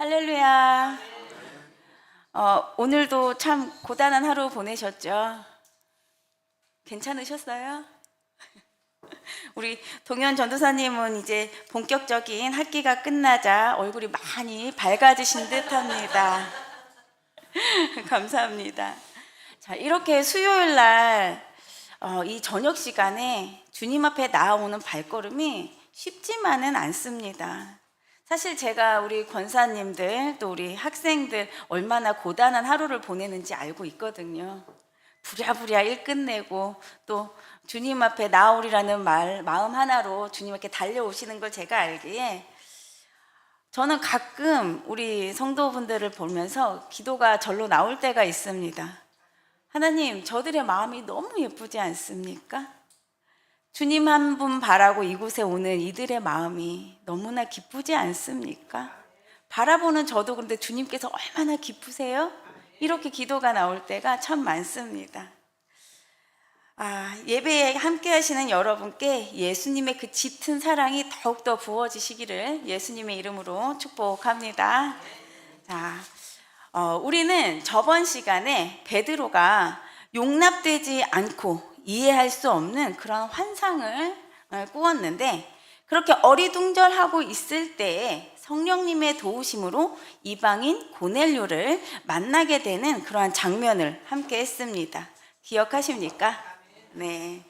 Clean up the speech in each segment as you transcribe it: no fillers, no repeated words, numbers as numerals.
할렐루야. 오늘도 참 고단한 하루 보내셨죠? 괜찮으셨어요? 우리 동현 전도사님은 이제 본격적인 학기가 끝나자 얼굴이 많이 밝아지신 듯합니다. 감사합니다. 자, 이렇게 수요일 날 이 저녁 시간에 주님 앞에 나아오는 발걸음이 쉽지만은 않습니다. 사실 제가 우리 권사님들 또 우리 학생들 얼마나 고단한 하루를 보내는지 알고 있거든요. 부랴부랴 일 끝내고 또 주님 앞에 나오리라는 마음 하나로 주님 앞에 달려오시는 걸 제가 알기에 저는 가끔 우리 성도분들을 보면서 기도가 절로 나올 때가 있습니다. 하나님, 저들의 마음이 너무 예쁘지 않습니까? 주님 한 분 바라고 이곳에 오는 이들의 마음이 너무나 기쁘지 않습니까? 바라보는 저도 그런데 주님께서 얼마나 기쁘세요? 이렇게 기도가 나올 때가 참 많습니다. 예배에 함께 하시는 여러분께 예수님의 그 짙은 사랑이 더욱더 부어지시기를 예수님의 이름으로 축복합니다. 자, 우리는 저번 시간에 베드로가 용납되지 않고 이해할 수 없는 그런 환상을 꾸었는데, 그렇게 어리둥절하고 있을 때에 성령님의 도우심으로 이방인 고넬료를 만나게 되는 그러한 장면을 함께 했습니다. 기억하십니까? 네.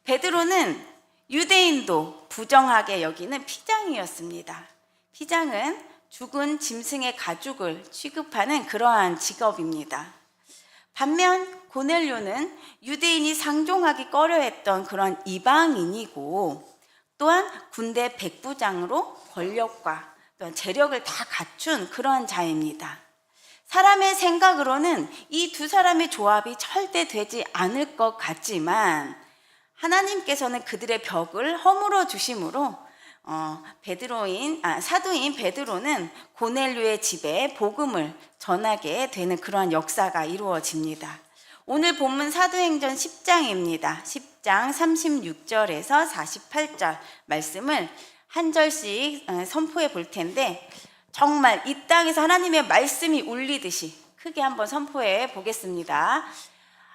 베드로는 유대인도 부정하게 여기는 피장이었습니다. 피장은 죽은 짐승의 가죽을 취급하는 그러한 직업입니다. 반면 고넬료는 유대인이 상종하기 꺼려했던 그런 이방인이고, 또한 군대 백부장으로 권력과 또한 재력을 다 갖춘 그러한 자입니다. 사람의 생각으로는 이 두 사람의 조합이 절대 되지 않을 것 같지만 하나님께서는 그들의 벽을 허물어 주심으로 사도인 베드로는 고넬료의 집에 복음을 전하게 되는 그러한 역사가 이루어집니다. 오늘 본문 사도행전 10장입니다. 10장 36절에서 48절 말씀을 한 절씩 선포해 볼 텐데, 정말 이 땅에서 하나님의 말씀이 울리듯이 크게 한번 선포해 보겠습니다.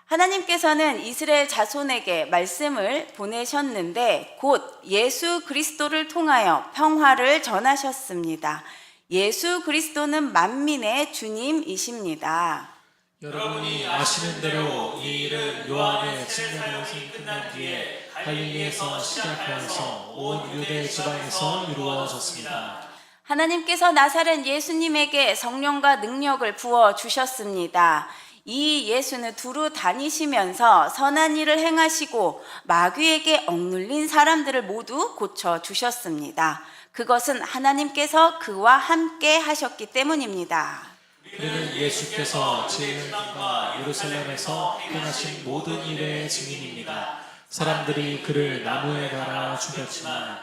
하나님께서는 이스라엘 자손에게 말씀을 보내셨는데 곧 예수 그리스도를 통하여 평화를 전하셨습니다. 예수 그리스도는 만민의 주님이십니다. 여러분이 아시는 대로 이 일은 요한의 침례하심이 끝난 뒤에 갈릴리에서 시작하여서 온 유대 지방에서 이루어졌습니다. 하나님께서 나사렛 예수님에게 성령과 능력을 부어 주셨습니다. 이 예수는 두루 다니시면서 선한 일을 행하시고 마귀에게 억눌린 사람들을 모두 고쳐 주셨습니다. 그것은 하나님께서 그와 함께 하셨기 때문입니다. 그는 예수께서 제일과 예루살렘에서 행하신 모든 일의 증인입니다. 사람들이 그를 나무에 달아 죽였지만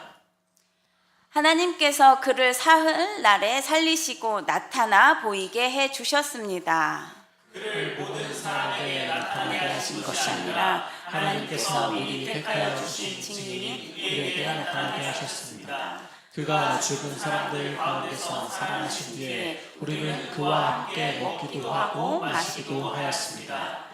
하나님께서 그를 사흘날에 살리시고 나타나 보이게 해 주셨습니다. 그를 모든 사람에게 나타나게 하신 것이 아니라 하나님께서 미리 택하여 주신 증인이 그에게 나타나게 하셨습니다. 그가 죽은 사람들 가운데서 살아나신 뒤에 우리는 그와 함께 먹기도 하고 마시기도 하였습니다.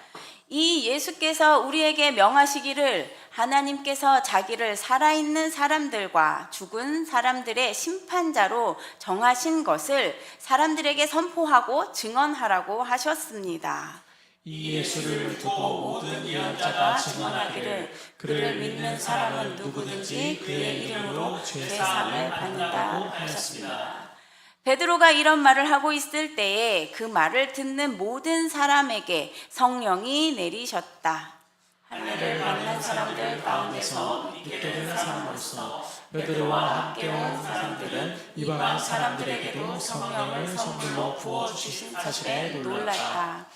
이 예수께서 우리에게 명하시기를 하나님께서 자기를 살아있는 사람들과 죽은 사람들의 심판자로 정하신 것을 사람들에게 선포하고 증언하라고 하셨습니다. 이 예수를 두고 모든 예언자가 증언하기를 그를 믿는 사람은 누구든지 그의 이름으로 죄사함을 받는다고 하였습니다. 베드로가 이런 말을 하고 있을 때에 그 말을 듣는 모든 사람에게 성령이 내리셨다. 할례를 받는 사람들 가운데서 믿게 된 사람으로서 베드로와 함께 온 사람들은 이방 사람들에게도 성령을 선물로 부어주신 사실에 놀랐다.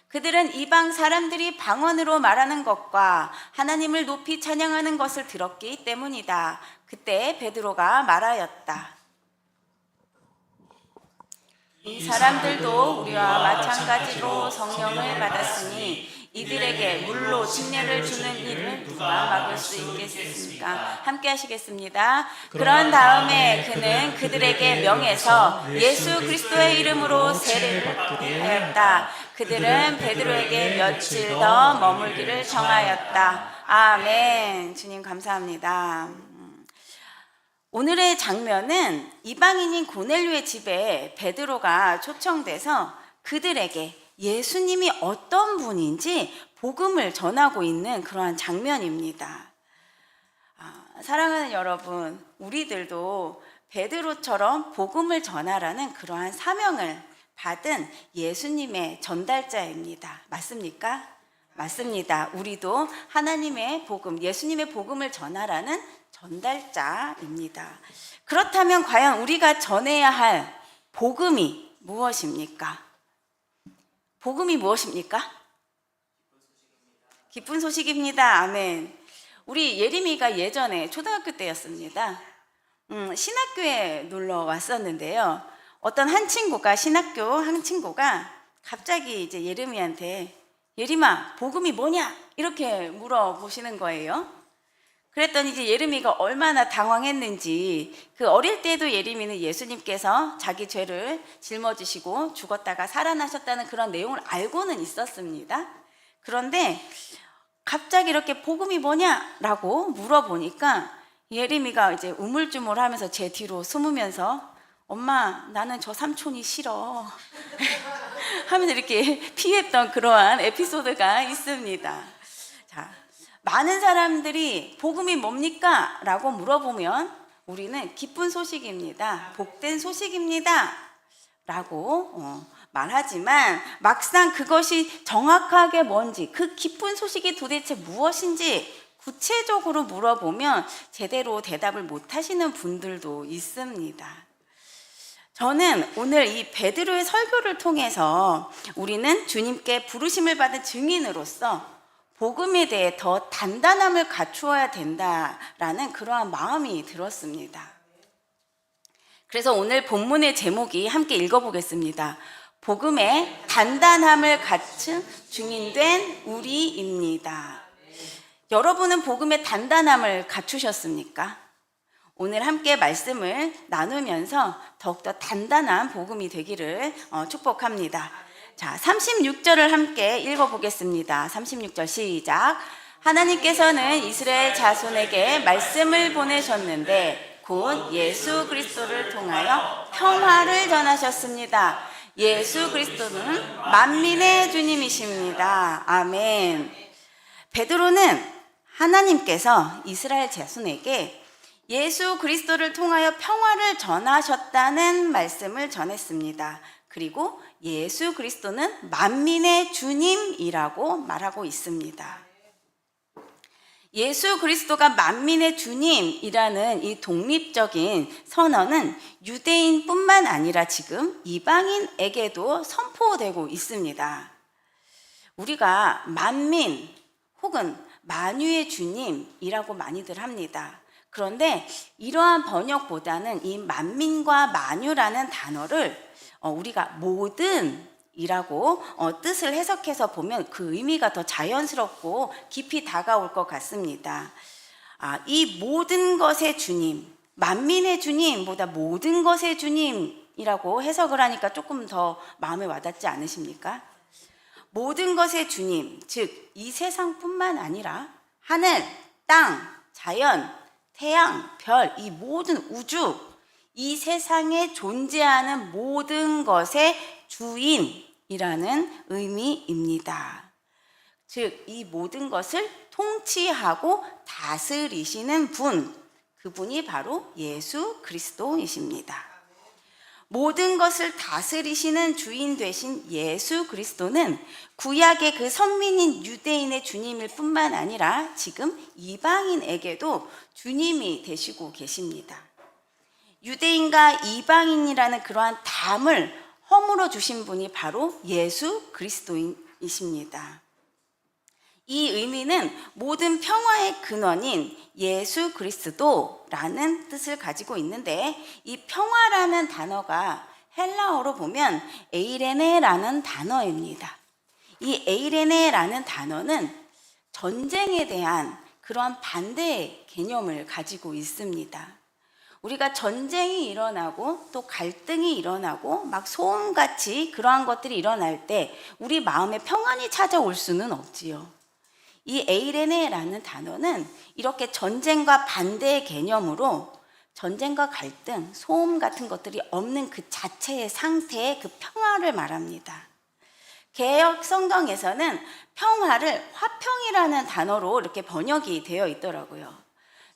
그들은 이방 사람들이 방언으로 말하는 것과 하나님을 높이 찬양하는 것을 들었기 때문이다. 그때 베드로가 말하였다. 이 사람들도 우리와 마찬가지로 성령을 받았으니 이들에게 물로 침례를 주는 일을 누가 막을 수 있겠습니까? 함께 하시겠습니다. 그런 다음에 그는 그들에게 명해서 예수 그리스도의 이름으로 세례를 받게 하였다. 그들은 베드로에게 며칠 더 머물기를 정하였다. 아멘. 주님 감사합니다. 오늘의 장면은 이방인인 고넬료의 집에 베드로가 초청돼서 그들에게 예수님이 어떤 분인지 복음을 전하고 있는 그러한 장면입니다. 사랑하는 여러분, 우리들도 베드로처럼 복음을 전하라는 그러한 사명을 받은 예수님의 전달자입니다. 맞습니까? 맞습니다. 우리도 하나님의 복음, 예수님의 복음을 전하라는 전달자입니다. 그렇다면 과연 우리가 전해야 할 복음이 무엇입니까? 복음이 무엇입니까? 기쁜 소식입니다. 아멘. 우리 예림이가 예전에 초등학교 때였습니다. 신학교에 놀러 왔었는데요. 어떤 한 친구가 갑자기 이제 예림이한테 예림아, 복음이 뭐냐? 이렇게 물어보시는 거예요. 그랬더니 이제 예림이가 얼마나 당황했는지, 그 어릴 때도 예림이는 예수님께서 자기 죄를 짊어지시고 죽었다가 살아나셨다는 그런 내용을 알고는 있었습니다. 그런데 갑자기 이렇게 복음이 뭐냐라고 물어보니까 예림이가 이제 우물쭈물하면서 제 뒤로 숨으면서 엄마, 나는 저 삼촌이 싫어 하면서 이렇게 피했던 그러한 에피소드가 있습니다. 자, 많은 사람들이 복음이 뭡니까? 라고 물어보면 우리는 기쁜 소식입니다. 복된 소식입니다. 라고 말하지만 막상 그것이 정확하게 뭔지, 그 기쁜 소식이 도대체 무엇인지 구체적으로 물어보면 제대로 대답을 못 하시는 분들도 있습니다. 저는 오늘 이 베드로의 설교를 통해서 우리는 주님께 부르심을 받은 증인으로서 복음에 대해 더 단단함을 갖추어야 된다라는 그러한 마음이 들었습니다. 그래서 오늘 본문의 제목이 함께 읽어보겠습니다. 복음의 단단함을 갖춘 증인된 우리입니다. 여러분은 복음의 단단함을 갖추셨습니까? 오늘 함께 말씀을 나누면서 더욱더 단단한 복음이 되기를 축복합니다. 자, 36절을 함께 읽어보겠습니다. 36절 시작. 하나님께서는 이스라엘 자손에게 말씀을 보내셨는데 곧 예수 그리스도를 통하여 평화를 전하셨습니다. 예수 그리스도는 만민의 주님이십니다. 아멘. 베드로는 하나님께서 이스라엘 자손에게 예수 그리스도를 통하여 평화를 전하셨다는 말씀을 전했습니다. 그리고 예수 그리스도는 만민의 주님이라고 말하고 있습니다. 예수 그리스도가 만민의 주님이라는 이 독립적인 선언은 유대인뿐만 아니라 지금 이방인에게도 선포되고 있습니다. 우리가 만민 혹은 만유의 주님이라고 많이들 합니다. 그런데 이러한 번역보다는 이 만민과 만유라는 단어를 우리가 모든이라고 뜻을 해석해서 보면 그 의미가 더 자연스럽고 깊이 다가올 것 같습니다. 이 모든 것의 주님, 만민의 주님보다 모든 것의 주님이라고 해석을 하니까 조금 더 마음에 와닿지 않으십니까? 모든 것의 주님, 즉 이 세상뿐만 아니라 하늘, 땅, 자연, 태양, 별, 이 모든 우주, 이 세상에 존재하는 모든 것의 주인이라는 의미입니다. 즉, 이 모든 것을 통치하고 다스리시는 분, 그분이 바로 예수 그리스도이십니다. 모든 것을 다스리시는 주인 되신 예수 그리스도는 구약의 그 선민인 유대인의 주님일 뿐만 아니라 지금 이방인에게도 주님이 되시고 계십니다. 유대인과 이방인이라는 그러한 담을 허물어 주신 분이 바로 예수 그리스도이십니다. 이 의미는 모든 평화의 근원인 예수 그리스도라는 뜻을 가지고 있는데, 이 평화라는 단어가 헬라어로 보면 에이레네라는 단어입니다. 이 에이레네라는 단어는 전쟁에 대한 그러한 반대의 개념을 가지고 있습니다. 우리가 전쟁이 일어나고 또 갈등이 일어나고 막 소음같이 그러한 것들이 일어날 때 우리 마음에 평안이 찾아올 수는 없지요. 이 에이레네라는 단어는 이렇게 전쟁과 반대의 개념으로 전쟁과 갈등, 소음 같은 것들이 없는 그 자체의 상태의 그 평화를 말합니다. 개역 성경에서는 평화를 화평이라는 단어로 이렇게 번역이 되어 있더라고요.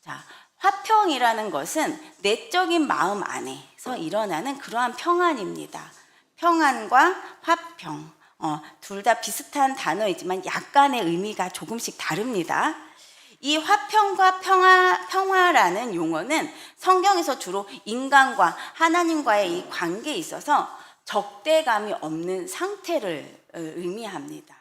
자, 화평이라는 것은 내적인 마음 안에서 일어나는 그러한 평안입니다. 평안과 화평, 둘 다 비슷한 단어이지만 약간의 의미가 조금씩 다릅니다. 이 화평과 평화라는 용어는 성경에서 주로 인간과 하나님과의 이 관계에 있어서 적대감이 없는 상태를 의미합니다.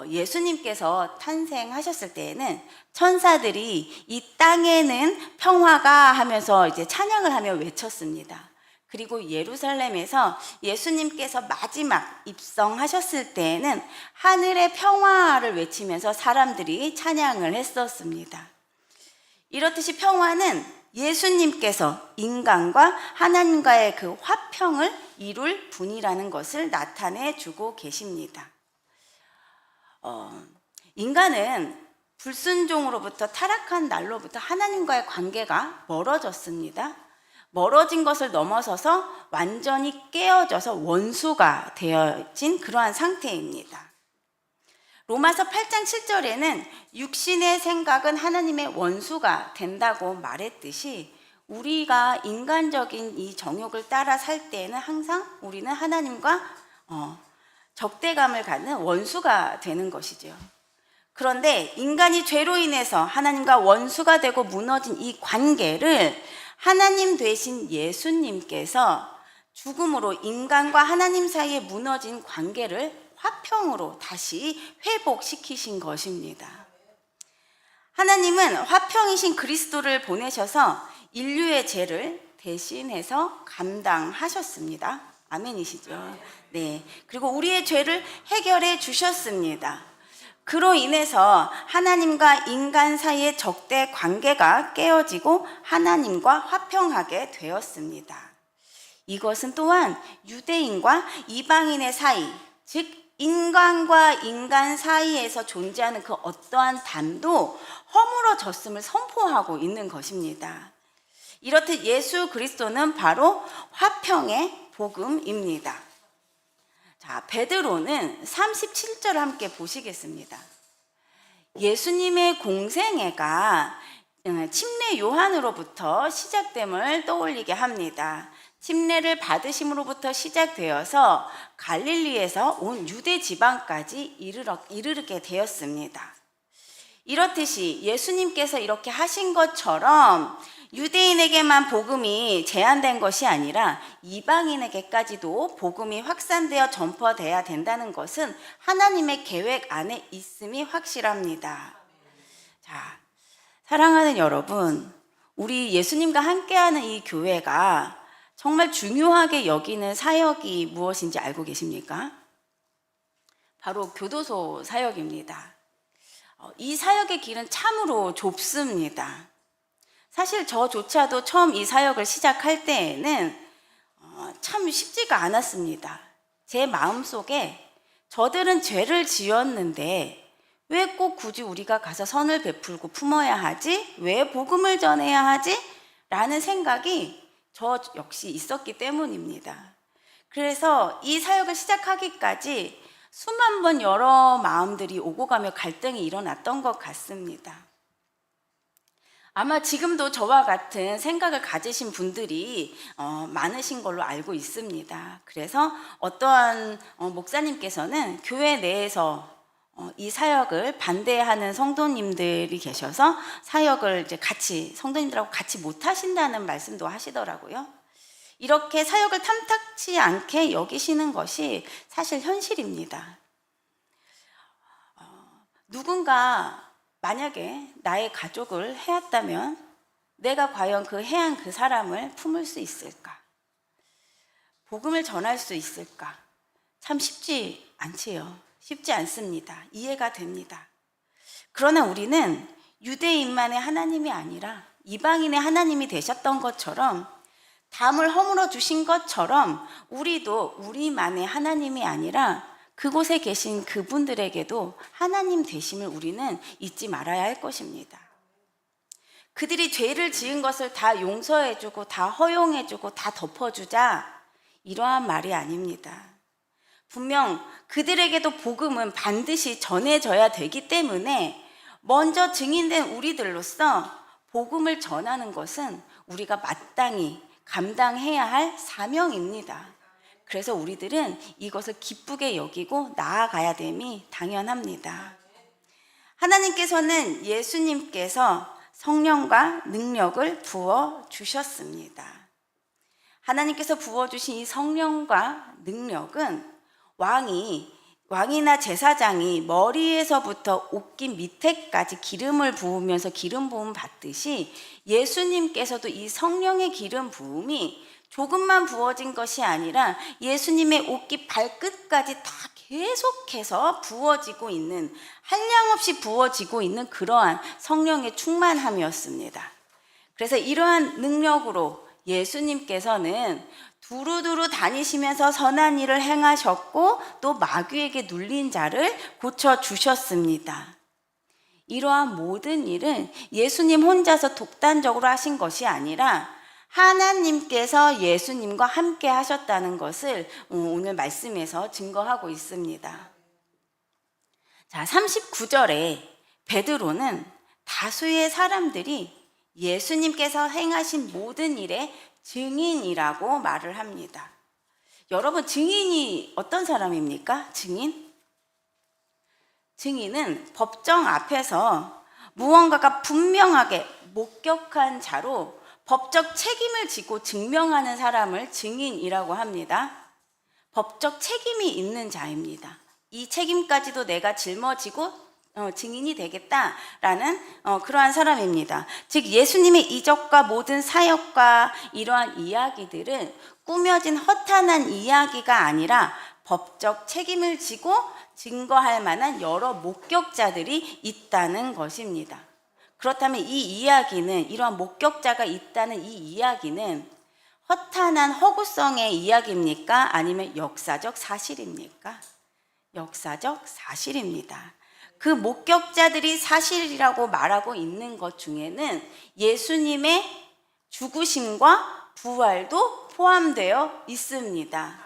예수님께서 탄생하셨을 때에는 천사들이 이 땅에는 평화가 하면서 이제 찬양을 하며 외쳤습니다. 그리고 예루살렘에서 예수님께서 마지막 입성하셨을 때에는 하늘의 평화를 외치면서 사람들이 찬양을 했었습니다. 이렇듯이 평화는 예수님께서 인간과 하나님과의 그 화평을 이룰 분이라는 것을 나타내 주고 계십니다. 인간은 불순종으로부터 타락한 날로부터 하나님과의 관계가 멀어졌습니다. 멀어진 것을 넘어서서 완전히 깨어져서 원수가 되어진 그러한 상태입니다. 로마서 8장 7절에는 육신의 생각은 하나님의 원수가 된다고 말했듯이 우리가 인간적인 이 정욕을 따라 살 때에는 항상 우리는 하나님과 적대감을 갖는 원수가 되는 것이죠. 그런데 인간이 죄로 인해서 하나님과 원수가 되고 무너진 이 관계를 하나님 되신 예수님께서 죽음으로 인간과 하나님 사이에 무너진 관계를 화평으로 다시 회복시키신 것입니다. 하나님은 화평이신 그리스도를 보내셔서 인류의 죄를 대신해서 감당하셨습니다. 아멘이시죠? 네. 그리고 우리의 죄를 해결해 주셨습니다. 그로 인해서 하나님과 인간 사이의 적대 관계가 깨어지고 하나님과 화평하게 되었습니다. 이것은 또한 유대인과 이방인의 사이, 즉 인간과 인간 사이에서 존재하는 그 어떠한 담도 허물어졌음을 선포하고 있는 것입니다. 이렇듯 예수 그리스도는 바로 화평의 복음입니다. 자, 베드로는 37절 함께 보시겠습니다. 예수님의 공생애가 침례 요한으로부터 시작됨을 떠올리게 합니다. 침례를 받으심으로부터 시작되어서 갈릴리에서 온 유대 지방까지 이르게 되었습니다. 이렇듯이 예수님께서 이렇게 하신 것처럼 유대인에게만 복음이 제한된 것이 아니라 이방인에게까지도 복음이 확산되어 전파되어야 된다는 것은 하나님의 계획 안에 있음이 확실합니다. 자, 사랑하는 여러분, 우리 예수님과 함께하는 이 교회가 정말 중요하게 여기는 사역이 무엇인지 알고 계십니까? 바로 교도소 사역입니다. 이 사역의 길은 참으로 좁습니다. 사실 저조차도 처음 이 사역을 시작할 때에는 참 쉽지가 않았습니다. 제 마음속에 저들은 죄를 지었는데 왜 꼭 굳이 우리가 가서 선을 베풀고 품어야 하지? 왜 복음을 전해야 하지? 라는 생각이 저 역시 있었기 때문입니다. 그래서 이 사역을 시작하기까지 수만 번 여러 마음들이 오고 가며 갈등이 일어났던 것 같습니다. 아마 지금도 저와 같은 생각을 가지신 분들이 많으신 걸로 알고 있습니다. 그래서 어떠한 목사님께서는 교회 내에서 이 사역을 반대하는 성도님들이 계셔서 사역을 이제 같이 성도님들하고 같이 못 하신다는 말씀도 하시더라고요. 이렇게 사역을 탐탁치 않게 여기시는 것이 사실 현실입니다. 누군가 만약에 나의 가족을 해왔다면 내가 과연 그 해한 그 사람을 품을 수 있을까? 복음을 전할 수 있을까? 참 쉽지 않지요. 쉽지 않습니다. 이해가 됩니다. 그러나 우리는 유대인만의 하나님이 아니라 이방인의 하나님이 되셨던 것처럼, 담을 허물어 주신 것처럼 우리도 우리만의 하나님이 아니라 그곳에 계신 그분들에게도 하나님 되심을 우리는 잊지 말아야 할 것입니다. 그들이 죄를 지은 것을 다 용서해주고 다 허용해주고 다 덮어주자, 이러한 말이 아닙니다. 분명 그들에게도 복음은 반드시 전해져야 되기 때문에 먼저 증인된 우리들로서 복음을 전하는 것은 우리가 마땅히 감당해야 할 사명입니다. 그래서 우리들은 이것을 기쁘게 여기고 나아가야 됨이 당연합니다. 하나님께서는 예수님께서 성령과 능력을 부어 주셨습니다. 하나님께서 부어주신 이 성령과 능력은 왕이나 제사장이 머리에서부터 옷깃 밑에까지 기름을 부으면서 기름 부음 받듯이 예수님께서도 이 성령의 기름 부음이 조금만 부어진 것이 아니라 예수님의 옷깃 발끝까지 다 계속해서 부어지고 있는, 한량없이 부어지고 있는 그러한 성령의 충만함이었습니다. 그래서 이러한 능력으로 예수님께서는 두루두루 다니시면서 선한 일을 행하셨고 또 마귀에게 눌린 자를 고쳐주셨습니다. 이러한 모든 일은 예수님 혼자서 독단적으로 하신 것이 아니라 하나님께서 예수님과 함께 하셨다는 것을 오늘 말씀에서 증거하고 있습니다. 자, 39절에 베드로는 다수의 사람들이 예수님께서 행하신 모든 일의 증인이라고 말을 합니다. 여러분, 증인이 어떤 사람입니까? 증인은 법정 앞에서 무언가가 분명하게 목격한 자로 법적 책임을 지고 증명하는 사람을 증인이라고 합니다. 법적 책임이 있는 자입니다. 이 책임까지도 내가 짊어지고 증인이 되겠다라는 그러한 사람입니다. 즉 예수님의 이적과 모든 사역과 이러한 이야기들은 꾸며진 허탄한 이야기가 아니라 법적 책임을 지고 증거할 만한 여러 목격자들이 있다는 것입니다. 그렇다면 이 이야기는, 이러한 목격자가 있다는 이 이야기는 허탄한 허구성의 이야기입니까? 아니면 역사적 사실입니까? 역사적 사실입니다. 그 목격자들이 사실이라고 말하고 있는 것 중에는 예수님의 죽으심과 부활도 포함되어 있습니다.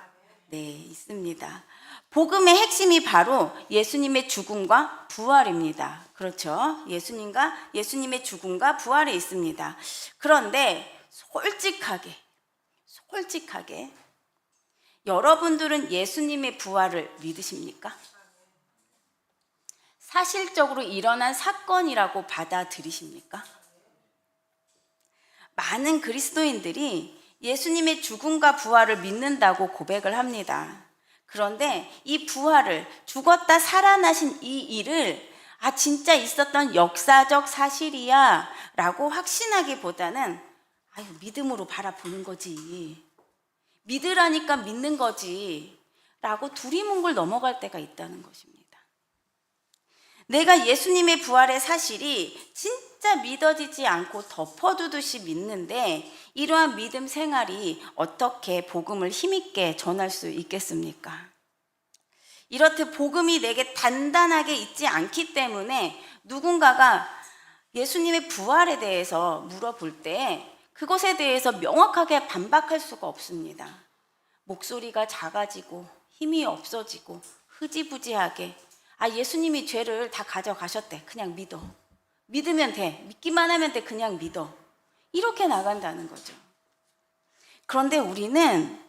네, 있습니다. 복음의 핵심이 바로 예수님의 죽음과 부활입니다. 그렇죠? 예수님의 죽음과 부활이 있습니다. 그런데 솔직하게 여러분들은 예수님의 부활을 믿으십니까? 사실적으로 일어난 사건이라고 받아들이십니까? 많은 그리스도인들이 예수님의 죽음과 부활을 믿는다고 고백을 합니다. 그런데 이 부활을, 죽었다 살아나신 이 일을 진짜 있었던 역사적 사실이야 라고 확신하기보다는 믿음으로 바라보는 거지, 믿으라니까 믿는 거지 라고 두리뭉글 넘어갈 때가 있다는 것입니다. 내가 예수님의 부활의 사실이 진짜 믿어지지 않고 덮어두듯이 믿는데 이러한 믿음 생활이 어떻게 복음을 힘있게 전할 수 있겠습니까? 이렇듯 복음이 내게 단단하게 있지 않기 때문에 누군가가 예수님의 부활에 대해서 물어볼 때 그것에 대해서 명확하게 반박할 수가 없습니다. 목소리가 작아지고 힘이 없어지고 흐지부지하게 예수님이 죄를 다 가져가셨대, 그냥 믿어, 믿으면 돼, 믿기만 하면 돼, 그냥 믿어, 이렇게 나간다는 거죠. 그런데 우리는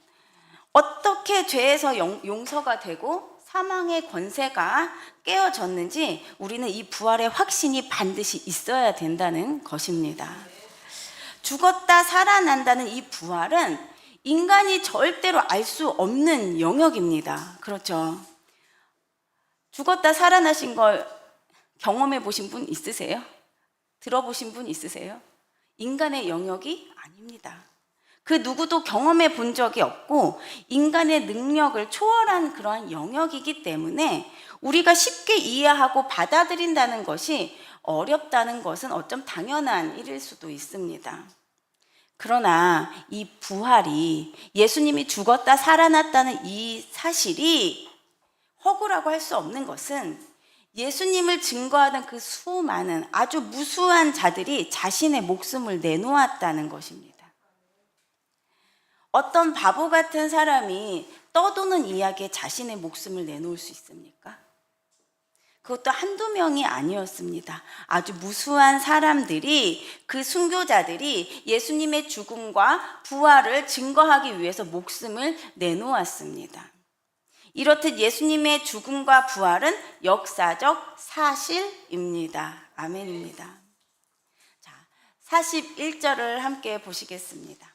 어떻게 죄에서 용서가 되고 사망의 권세가 깨어졌는지 우리는 이 부활의 확신이 반드시 있어야 된다는 것입니다. 죽었다 살아난다는 이 부활은 인간이 절대로 알 수 없는 영역입니다. 그렇죠? 죽었다 살아나신 걸 경험해 보신 분 있으세요? 들어보신 분 있으세요? 인간의 영역이 아닙니다. 그 누구도 경험해 본 적이 없고 인간의 능력을 초월한 그러한 영역이기 때문에 우리가 쉽게 이해하고 받아들인다는 것이 어렵다는 것은 어쩜 당연한 일일 수도 있습니다. 그러나 이 부활이, 예수님이 죽었다 살아났다는 이 사실이 허구라고 할 수 없는 것은 예수님을 증거하던 그 수많은 아주 무수한 자들이 자신의 목숨을 내놓았다는 것입니다. 어떤 바보 같은 사람이 떠도는 이야기에 자신의 목숨을 내놓을 수 있습니까? 그것도 한두 명이 아니었습니다. 아주 무수한 사람들이, 그 순교자들이 예수님의 죽음과 부활을 증거하기 위해서 목숨을 내놓았습니다. 이렇듯 예수님의 죽음과 부활은 역사적 사실입니다. 아멘입니다. 자, 41절을 함께 보시겠습니다.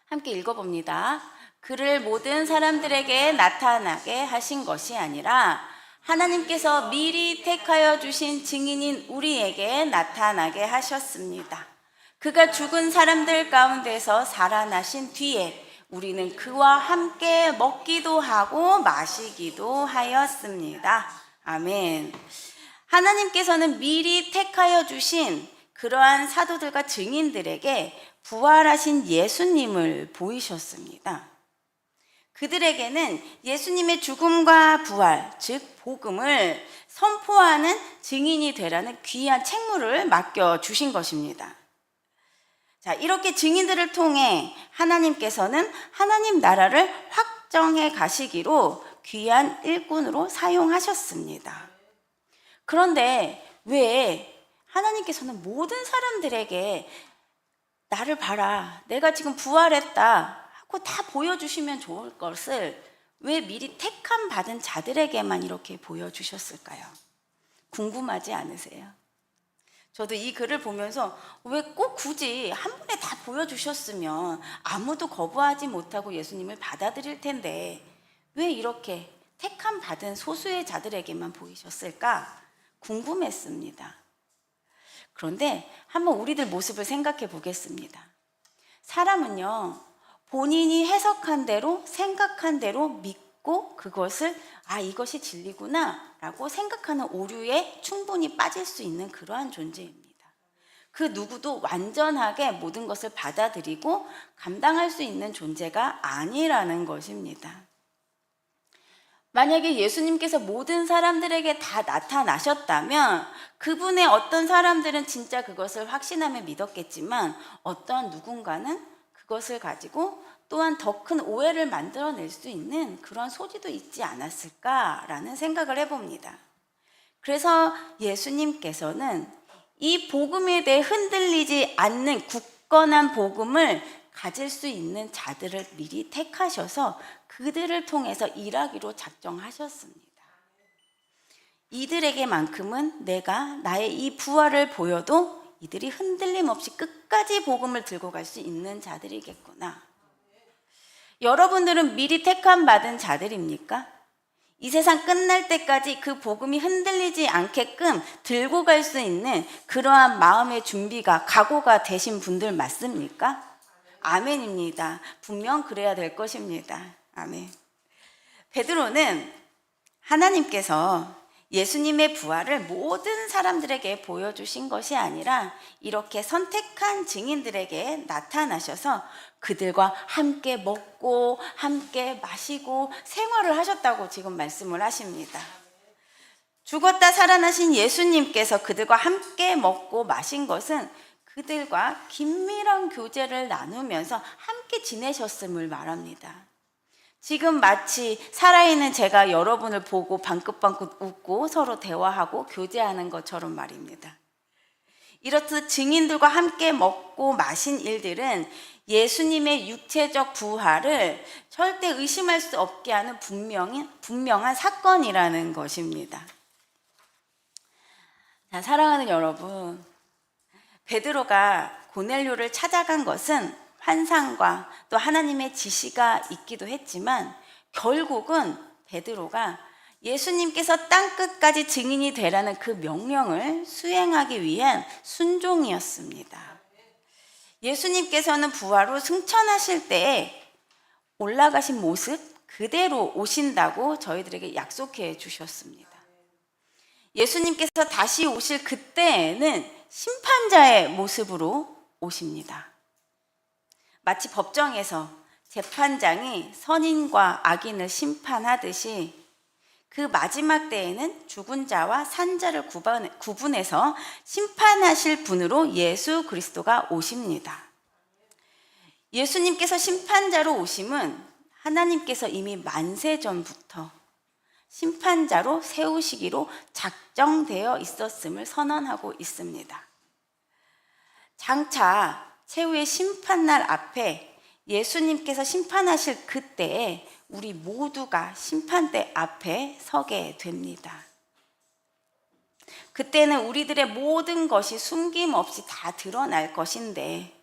함께 읽어봅니다. 그를 모든 사람들에게 나타나게 하신 것이 아니라 하나님께서 미리 택하여 주신 증인인 우리에게 나타나게 하셨습니다. 그가 죽은 사람들 가운데서 살아나신 뒤에 우리는 그와 함께 먹기도 하고 마시기도 하였습니다. 아멘. 하나님께서는 미리 택하여 주신 그러한 사도들과 증인들에게 부활하신 예수님을 보이셨습니다. 그들에게는 예수님의 죽음과 부활, 즉 복음을 선포하는 증인이 되라는 귀한 책무를 맡겨주신 것입니다. 자, 이렇게 증인들을 통해 하나님께서는 하나님 나라를 확정해 가시기로 귀한 일꾼으로 사용하셨습니다. 그런데 왜 하나님께서는 모든 사람들에게 나를 봐라, 내가 지금 부활했다 하고 다 보여주시면 좋을 것을 왜 미리 택함 받은 자들에게만 이렇게 보여주셨을까요? 궁금하지 않으세요? 저도 이 글을 보면서 왜 꼭 굳이 한 번에 다 보여주셨으면 아무도 거부하지 못하고 예수님을 받아들일 텐데 왜 이렇게 택함 받은 소수의 자들에게만 보이셨을까 궁금했습니다. 그런데 한번 우리들 모습을 생각해 보겠습니다. 사람은요, 본인이 해석한 대로, 생각한 대로 믿고 그것을 이것이 진리구나 라고 생각하는 오류에 충분히 빠질 수 있는 그러한 존재입니다. 그 누구도 완전하게 모든 것을 받아들이고 감당할 수 있는 존재가 아니라는 것입니다. 만약에 예수님께서 모든 사람들에게 다 나타나셨다면 그분의 어떤 사람들은 진짜 그것을 확신하며 믿었겠지만 어떠한 누군가는 그것을 가지고 또한 더 큰 오해를 만들어낼 수 있는 그런 소지도 있지 않았을까라는 생각을 해봅니다. 그래서 예수님께서는 이 복음에 대해 흔들리지 않는 굳건한 복음을 가질 수 있는 자들을 미리 택하셔서 그들을 통해서 일하기로 작정하셨습니다. 이들에게만큼은 내가 나의 이 부활을 보여도 이들이 흔들림 없이 끝까지 복음을 들고 갈 수 있는 자들이겠구나. 여러분들은 미리 택함 받은 자들입니까? 이 세상 끝날 때까지 그 복음이 흔들리지 않게끔 들고 갈 수 있는 그러한 마음의 준비가, 각오가 되신 분들 맞습니까? 아멘입니다. 분명 그래야 될 것입니다. 아멘. 베드로는 하나님께서 예수님의 부활을 모든 사람들에게 보여주신 것이 아니라 이렇게 선택한 증인들에게 나타나셔서 그들과 함께 먹고 함께 마시고 생활을 하셨다고 지금 말씀을 하십니다. 죽었다 살아나신 예수님께서 그들과 함께 먹고 마신 것은 그들과 긴밀한 교제를 나누면서 함께 지내셨음을 말합니다. 지금 마치 살아있는 제가 여러분을 보고 방긋방긋 웃고 서로 대화하고 교제하는 것처럼 말입니다. 이렇듯 증인들과 함께 먹고 마신 일들은 예수님의 육체적 부활을 절대 의심할 수 없게 하는 분명한 사건이라는 것입니다. 자, 사랑하는 여러분, 베드로가 고넬료를 찾아간 것은 환상과 또 하나님의 지시가 있기도 했지만 결국은 베드로가 예수님께서 땅끝까지 증인이 되라는 그 명령을 수행하기 위한 순종이었습니다. 예수님께서는 부활 후 승천하실 때에 올라가신 모습, 그대로 오신다고 저희들에게 약속해 주셨습니다. 예수님께서 다시 오실 그때에는 심판자의 모습으로 오십니다. 마치 법정에서 재판장이 선인과 악인을 심판하듯이 그 마지막 때에는 죽은 자와 산 자를 구분해서 심판하실 분으로 예수 그리스도가 오십니다. 예수님께서 심판자로 오심은 하나님께서 이미 만세 전부터 심판자로 세우시기로 작정되어 있었음을 선언하고 있습니다. 장차 최후의 심판날 앞에 예수님께서 심판하실 그때에 우리 모두가 심판대 앞에 서게 됩니다. 그때는 우리들의 모든 것이 숨김없이 다 드러날 것인데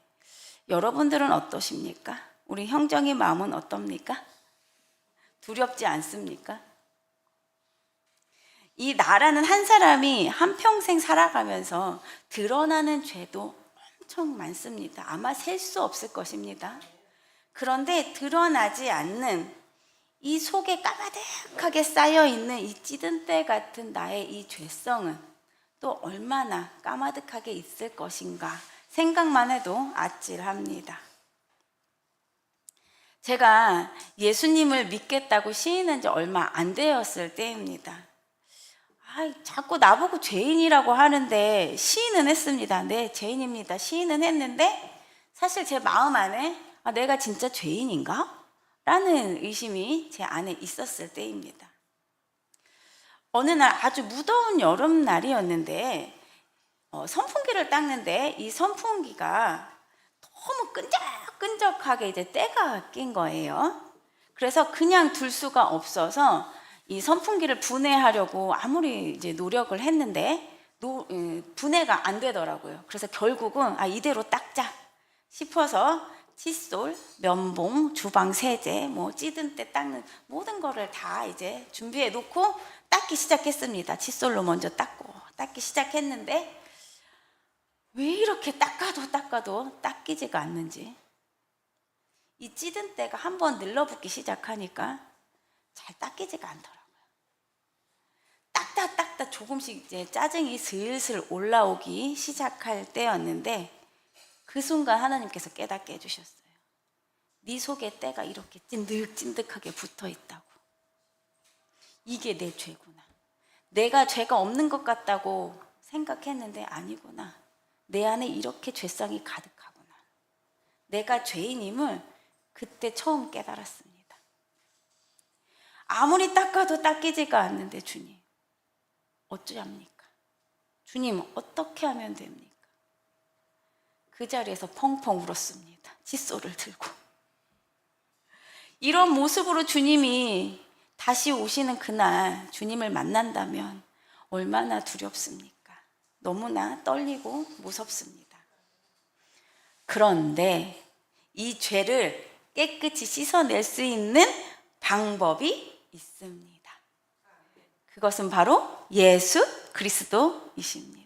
여러분들은 어떠십니까? 우리 형정의 마음은 어떻습니까? 두렵지 않습니까? 이 나라는 한 사람이 한평생 살아가면서 드러나는 죄도 엄청 많습니다. 아마 셀 수 없을 것입니다. 그런데 드러나지 않는 이 속에 까마득하게 쌓여있는 이 찌든 때 같은 나의 이 죄성은 또 얼마나 까마득하게 있을 것인가 생각만 해도 아찔합니다. 제가 예수님을 믿겠다고 시인한 지 얼마 안 되었을 때입니다. 자꾸 나보고 죄인이라고 하는데 시인은 했습니다. 네, 죄인입니다. 시인은 했는데 사실 제 마음 안에 내가 진짜 죄인인가? 라는 의심이 제 안에 있었을 때입니다. 어느 날 아주 무더운 여름날이었는데 선풍기를 닦는데 이 선풍기가 너무 끈적끈적하게 이제 때가 낀 거예요. 그래서 그냥 둘 수가 없어서 이 선풍기를 분해하려고 아무리 이제 노력을 했는데 분해가 안 되더라고요. 그래서 결국은 이대로 닦자 싶어서 칫솔, 면봉, 주방 세제, 찌든 때 닦는 모든 거를 다 이제 준비해 놓고 닦기 시작했습니다. 칫솔로 먼저 닦기 시작했는데 왜 이렇게 닦아도 닦이지가 않는지, 이 찌든 때가 한번 늘러붙기 시작하니까 잘 닦이지가 않더라고요. 닦다 조금씩 이제 짜증이 슬슬 올라오기 시작할 때였는데 그 순간 하나님께서 깨닫게 해주셨어요. 네 속에 때가 이렇게 찐득찐득하게 붙어 있다고. 이게 내 죄구나. 내가 죄가 없는 것 같다고 생각했는데 아니구나. 내 안에 이렇게 죄성이 가득하구나. 내가 죄인임을 그때 처음 깨달았습니다. 아무리 닦아도 닦이지가 않는데 주님, 어쩌합니까? 주님, 어떻게 하면 됩니까? 그 자리에서 펑펑 울었습니다. 칫솔을 들고. 이런 모습으로 주님이 다시 오시는 그날 주님을 만난다면 얼마나 두렵습니까? 너무나 떨리고 무섭습니다. 그런데 이 죄를 깨끗이 씻어낼 수 있는 방법이 있습니다. 그것은 바로 예수 그리스도이십니다.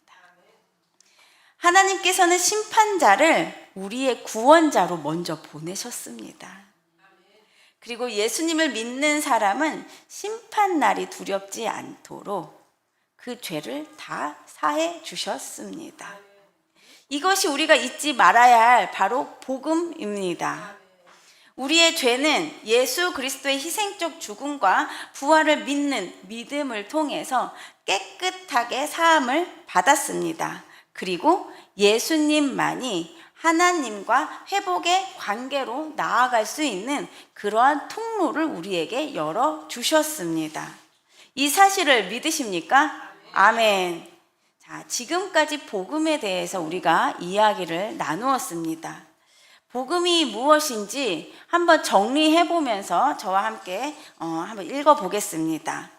하나님께서는 심판자를 우리의 구원자로 먼저 보내셨습니다. 그리고 예수님을 믿는 사람은 심판날이 두렵지 않도록 그 죄를 다 사해 주셨습니다. 이것이 우리가 잊지 말아야 할 바로 복음입니다. 우리의 죄는 예수 그리스도의 희생적 죽음과 부활을 믿는 믿음을 통해서 깨끗하게 사함을 받았습니다. 그리고 예수님만이 하나님과 회복의 관계로 나아갈 수 있는 그러한 통로를 우리에게 열어주셨습니다. 이 사실을 믿으십니까? 아멘. 자, 지금까지 복음에 대해서 우리가 이야기를 나누었습니다. 복음이 무엇인지 한번 정리해 보면서 저와 함께 한번 읽어 보겠습니다.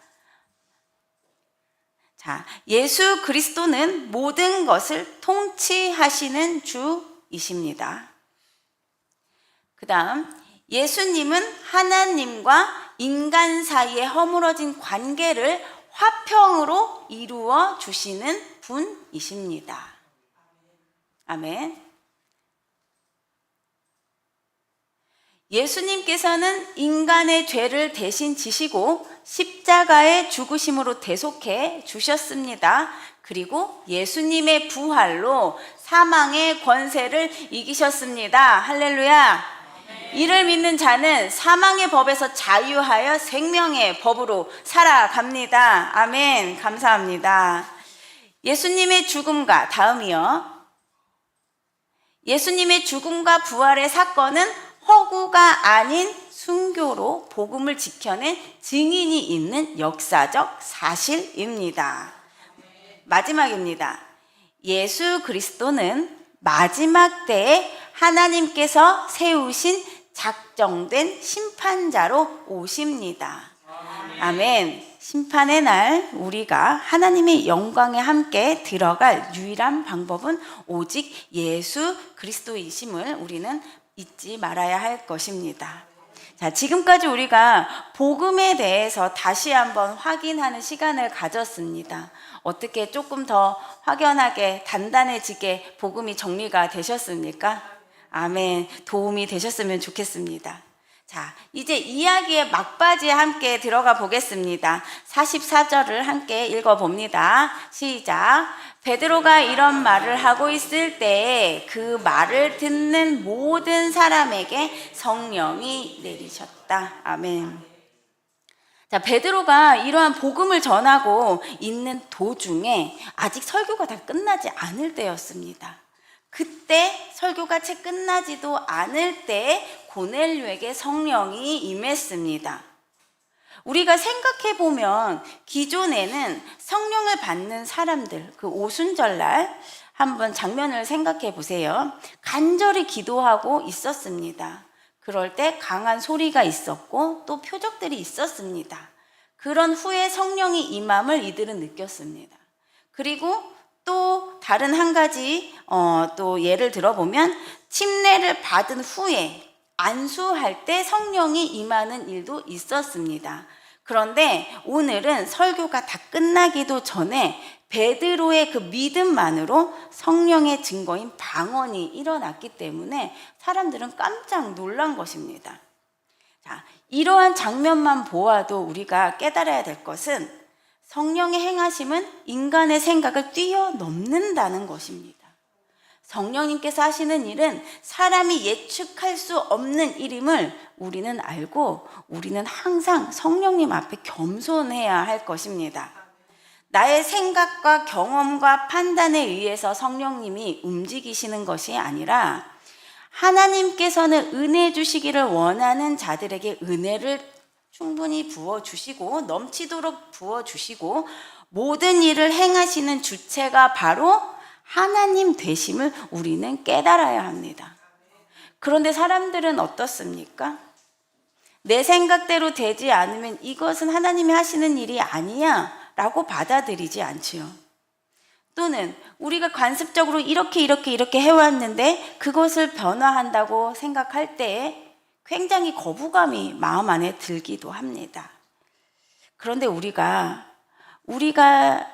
자, 예수 그리스도는 모든 것을 통치하시는 주이십니다. 그 다음, 예수님은 하나님과 인간 사이에 허물어진 관계를 화평으로 이루어 주시는 분이십니다. 아멘. 예수님께서는 인간의 죄를 대신 지시고 십자가의 죽으심으로 대속해 주셨습니다. 그리고 예수님의 부활로 사망의 권세를 이기셨습니다. 할렐루야. 이를 믿는 자는 사망의 법에서 자유하여 생명의 법으로 살아갑니다. 아멘. 감사합니다. 예수님의 죽음과 다음이요. 예수님의 죽음과 부활의 사건은 허구가 아닌 순교로 복음을 지켜낸 증인이 있는 역사적 사실입니다. 마지막입니다. 예수 그리스도는 마지막 때에 하나님께서 세우신 작정된 심판자로 오십니다. 아멘. 심판의 날 우리가 하나님의 영광에 함께 들어갈 유일한 방법은 오직 예수 그리스도이심을 우리는 잊지 말아야 할 것입니다. 자, 지금까지 우리가 복음에 대해서 다시 한번 확인하는 시간을 가졌습니다. 어떻게 조금 더 확연하게 단단해지게 복음이 정리가 되셨습니까? 아멘. 도움이 되셨으면 좋겠습니다. 자, 이제 이야기의 막바지에 함께 들어가 보겠습니다. 44절을 함께 읽어봅니다. 시작. 베드로가 이런 말을 하고 있을 때 그 말을 듣는 모든 사람에게 성령이 내리셨다. 아멘. 자, 베드로가 이러한 복음을 전하고 있는 도중에 아직 설교가 다 끝나지 않을 때였습니다. 그때 설교가 채 끝나지도 않을 때 고넬료에게 성령이 임했습니다. 우리가 생각해 보면 기존에는 성령을 받는 사람들, 그 오순절날 한번 장면을 생각해 보세요. 간절히 기도하고 있었습니다. 그럴 때 강한 소리가 있었고 또 표적들이 있었습니다. 그런 후에 성령이 임함을 이들은 느꼈습니다. 그리고 또 다른 한 가지 또 예를 들어보면 침례를 받은 후에 안수할 때 성령이 임하는 일도 있었습니다. 그런데 오늘은 설교가 다 끝나기도 전에 베드로의 그 믿음만으로 성령의 증거인 방언이 일어났기 때문에 사람들은 깜짝 놀란 것입니다. 자, 이러한 장면만 보아도 우리가 깨달아야 될 것은 성령의 행하심은 인간의 생각을 뛰어넘는다는 것입니다. 성령님께서 하시는 일은 사람이 예측할 수 없는 일임을 우리는 알고 우리는 항상 성령님 앞에 겸손해야 할 것입니다. 나의 생각과 경험과 판단에 의해서 성령님이 움직이시는 것이 아니라 하나님께서는 은혜 주시기를 원하는 자들에게 은혜를 충분히 부어주시고 넘치도록 부어주시고 모든 일을 행하시는 주체가 바로 하나님 되심을 우리는 깨달아야 합니다. 그런데 사람들은 어떻습니까? 내 생각대로 되지 않으면 이것은 하나님이 하시는 일이 아니야 라고 받아들이지 않지요. 또는 우리가 관습적으로 이렇게 해왔는데 그것을 변화한다고 생각할 때에 굉장히 거부감이 마음 안에 들기도 합니다. 그런데 우리가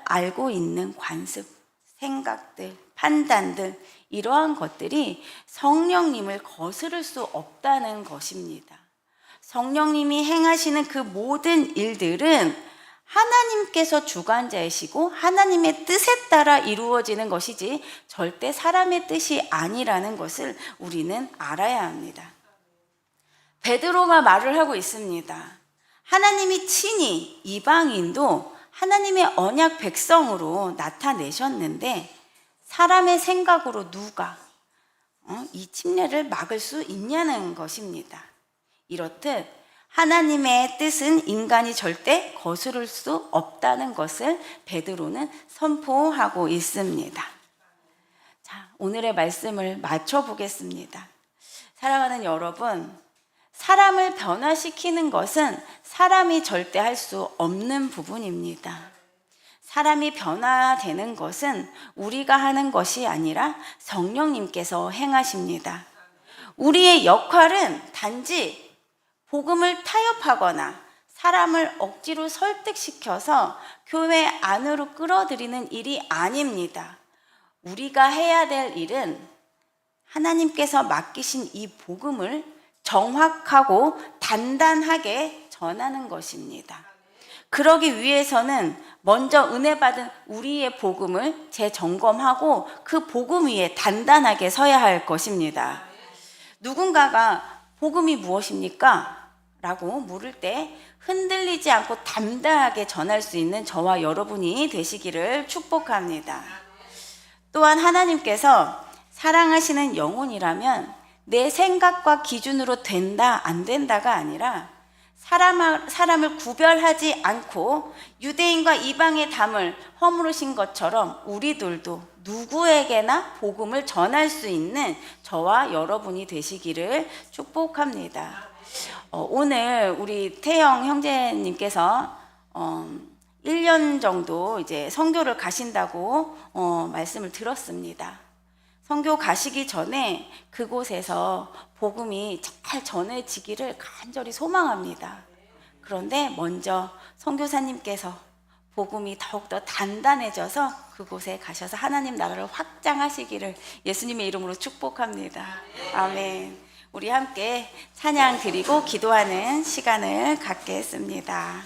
알고 있는 관습, 생각들, 판단들 이러한 것들이 성령님을 거스를 수 없다는 것입니다. 성령님이 행하시는 그 모든 일들은 하나님께서 주관자이시고 하나님의 뜻에 따라 이루어지는 것이지 절대 사람의 뜻이 아니라는 것을 우리는 알아야 합니다. 베드로가 말을 하고 있습니다. 하나님이 친히 이방인도 하나님의 언약 백성으로 나타내셨는데 사람의 생각으로 누가 이 침례를 막을 수 있냐는 것입니다. 이렇듯 하나님의 뜻은 인간이 절대 거스를 수 없다는 것을 베드로는 선포하고 있습니다. 자, 오늘의 말씀을 맞춰보겠습니다. 사랑하는 여러분, 사람을 변화시키는 것은 사람이 절대 할 수 없는 부분입니다. 사람이 변화되는 것은 우리가 하는 것이 아니라 성령님께서 행하십니다. 우리의 역할은 단지 복음을 타협하거나 사람을 억지로 설득시켜서 교회 안으로 끌어들이는 일이 아닙니다. 우리가 해야 될 일은 하나님께서 맡기신 이 복음을 정확하고 단단하게 전하는 것입니다. 그러기 위해서는 먼저 은혜 받은 우리의 복음을 재점검하고 그 복음 위에 단단하게 서야 할 것입니다. 누군가가 복음이 무엇입니까? 라고 물을 때 흔들리지 않고 담대하게 전할 수 있는 저와 여러분이 되시기를 축복합니다. 또한 하나님께서 사랑하시는 영혼이라면 내 생각과 기준으로 된다, 안 된다가 아니라 사람을 구별하지 않고 유대인과 이방의 담을 허물으신 것처럼 우리들도 누구에게나 복음을 전할 수 있는 저와 여러분이 되시기를 축복합니다. 오늘 우리 태영 형제님께서 1년 정도 이제 선교를 가신다고 말씀을 들었습니다. 선교 가시기 전에 그곳에서 복음이 잘 전해지기를 간절히 소망합니다. 그런데 먼저 선교사님께서 복음이 더욱더 단단해져서 그곳에 가셔서 하나님 나라를 확장하시기를 예수님의 이름으로 축복합니다. 아멘. 우리 함께 찬양 드리고 기도하는 시간을 갖겠습니다.